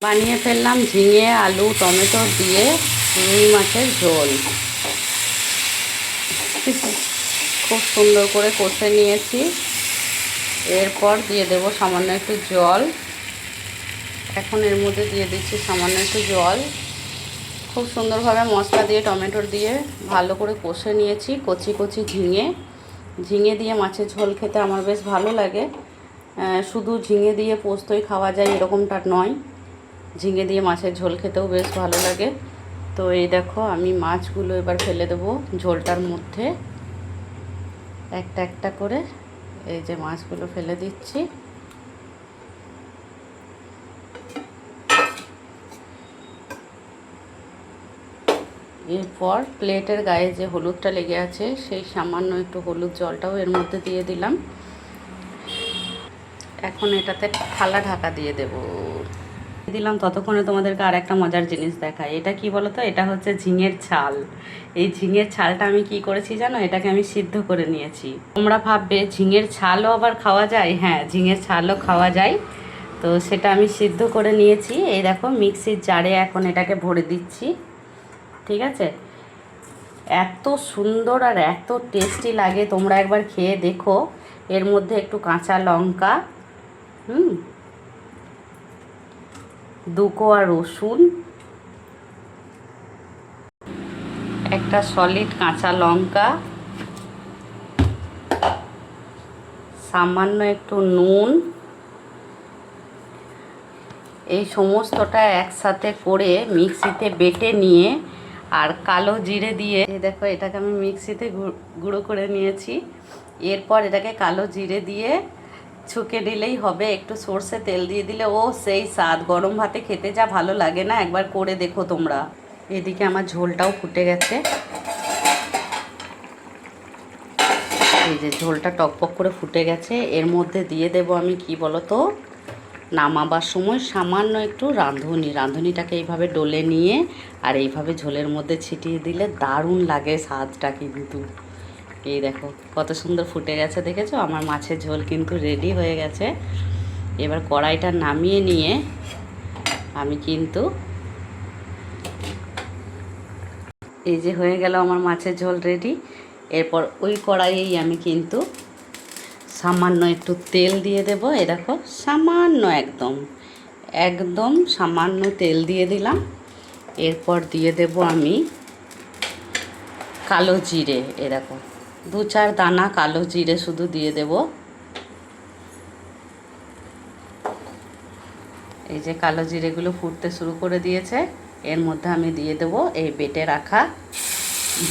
বানিয়ে ফেললাম ঝিঙে আলু টমেটো দিয়ে রুই মাছের ঝোল। খুব সুন্দর করে কষে নিয়েছি। এরপর দিয়ে দেব সামান্য একটু জল। এখন এর মধ্যে দিয়ে দিচ্ছি সামান্য একটু জল। খুব সুন্দরভাবে মশলা দিয়ে টমেটো দিয়ে ভালো করে কষে নিয়েছি। কচি কচি ঝিঙে দিয়ে মাছের ঝোল খেতে আমার বেশ ভালো লাগে। শুধু ঝিঙে দিয়ে পোস্তই খাওয়া যায় এরকমটা নয়, ঝিঙে দিয়ে মাছের ঝোল খেতেও বেশ ভালো লাগে। তো এই দেখো আমি মাছগুলো এবার ফেলে দেবো ঝোলটার মধ্যে একটা একটা করে। এই যে মাছগুলো ফেলে দিচ্ছি। এরপর প্লেটের গায়ে যে হলুদটা লেগে আছে সেই সামান্য একটু হলুদ জলটাও এর মধ্যে দিয়ে দিলাম। এখন এটাতে থালা ঢাকা দিয়ে দেবো দিলাম। ততক্ষণে তোমাদেরকে আর একটা মজার জিনিস দেখাই। এটা কি বলো তো, এটা হচ্ছে ঝিঙের ছাল। এই ঝিঙের ছালটা আমি কি করেছি জানো, এটাকে আমি সিদ্ধ করে নিয়েছি। তোমরা ভাববে ঝিঙের ছালও আবার খাওয়া যায়? হ্যাঁ, ঝিঙের ছালও খাওয়া যায়। তো সেটা আমি সিদ্ধ করে নিয়েছি। এই দেখো মিক্সির জারে এখন এটাকে ভরে দিচ্ছি। ঠিক আছে, এত সুন্দর আর এত টেস্টি লাগে, তোমরা একবার খেয়ে দেখো। এর মধ্যে একটু কাঁচা লঙ্কা, 2 কোয়া রসুন, একটা সলিড কাঁচা লঙ্কা, সামান্য একটু নুন, এই সমস্তটা একসাথে করে মিক্সিতে বেটে নিয়ে আর কালো জিরে দিয়ে, দেখো এটাকে আমি মিক্সিতে গুঁড়ো করে নিয়েছি। এরপর এটাকে কালো জিরে দিয়ে ছুঁকে দিলেই হবে। একটু সর্ষে তেল দিয়ে দিলে ও সেই স্বাদ, গরম ভাতে খেতে যা ভালো লাগে না, একবার করে দেখো তোমরা। এদিকে আমার ঝোলটাও ফুটে গেছে। এই যে ঝোলটা টকপক করে ফুটে গেছে। এর মধ্যে দিয়ে দেব আমি কি বলো তো, নামাবার সময় সামান্য একটু রাঁধুনিটাকে এইভাবে ডলে নিয়ে আর এইভাবে ঝোলের মধ্যে ছিটিয়ে দিলে দারুণ লাগে স্বাদটা কিন্তু। এই দেখো কত সুন্দর ফুটে গেছে, দেখেছো? আমার মাছের ঝোল কিন্তু রেডি হয়ে গেছে। এবার কড়াইটা নামিয়ে নিয়ে আমি কিন্তু, এই যে হয়ে গেল আমার মাছের ঝোল রেডি। এরপর ওই কড়াইয়েই আমি কিন্তু সামান্য একটু তেল দিয়ে দেবো। এ দেখো সামান্য একদম সামান্য তেল দিয়ে দিলাম। এরপর দিয়ে দেব আমি কালো জিরে। এ দেখো 2-4 দানা কালো জিরে শুধু দিয়ে দেব। এই যে কালো জিরেগুলো ফুটতে শুরু করে দিয়েছে। এর মধ্যে আমি দিয়ে দেব এই বেটে রাখা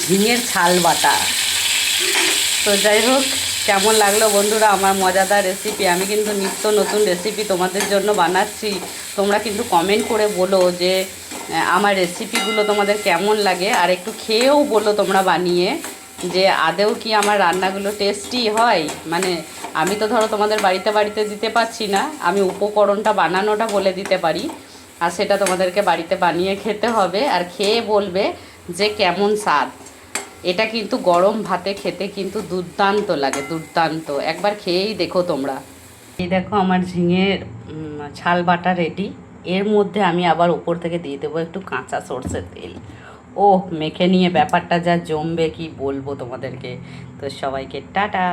ঝিঙের ছাল বাটা। তো যাই হোক, কেমন লাগলো বন্ধুরা আমার মজাদার রেসিপি? আমি কিন্তু নিত্য নতুন রেসিপি তোমাদের জন্য বানাচ্ছি। তোমরা কিন্তু কমেন্ট করে বলো যে আমার রেসিপিগুলো তোমাদের কেমন লাগে, আর একটু খেয়েও বলো তোমরা বানিয়ে যে আদেও কি আমার রান্নাগুলো টেস্টি হয়। মানে আমি তো ধরো তোমাদের বাড়িতে বাড়িতে দিতে পারছি না, আমি উপকরণটা বানানোটা বলে দিতে পারি, আর সেটা তোমাদেরকে বাড়িতে বানিয়ে খেতে হবে আর খেয়ে বলবে যে কেমন স্বাদ। এটা কিন্তু গরম ভাতে খেতে কিন্তু দুর্দান্ত লাগে, দুর্দান্ত। একবার খেয়েই দেখো তোমরা। এই দেখো আমার ঝিঙের ছাল বাটা রেডি। এর মধ্যে আমি আবার উপর থেকে দিয়ে দেবো একটু কাঁচা সর্ষের তেল। ও মেখে নিয়ে ব্যাপারটা যা জমবে কি বলবো তোমাদেরকে। তো সবাইকে টাটা।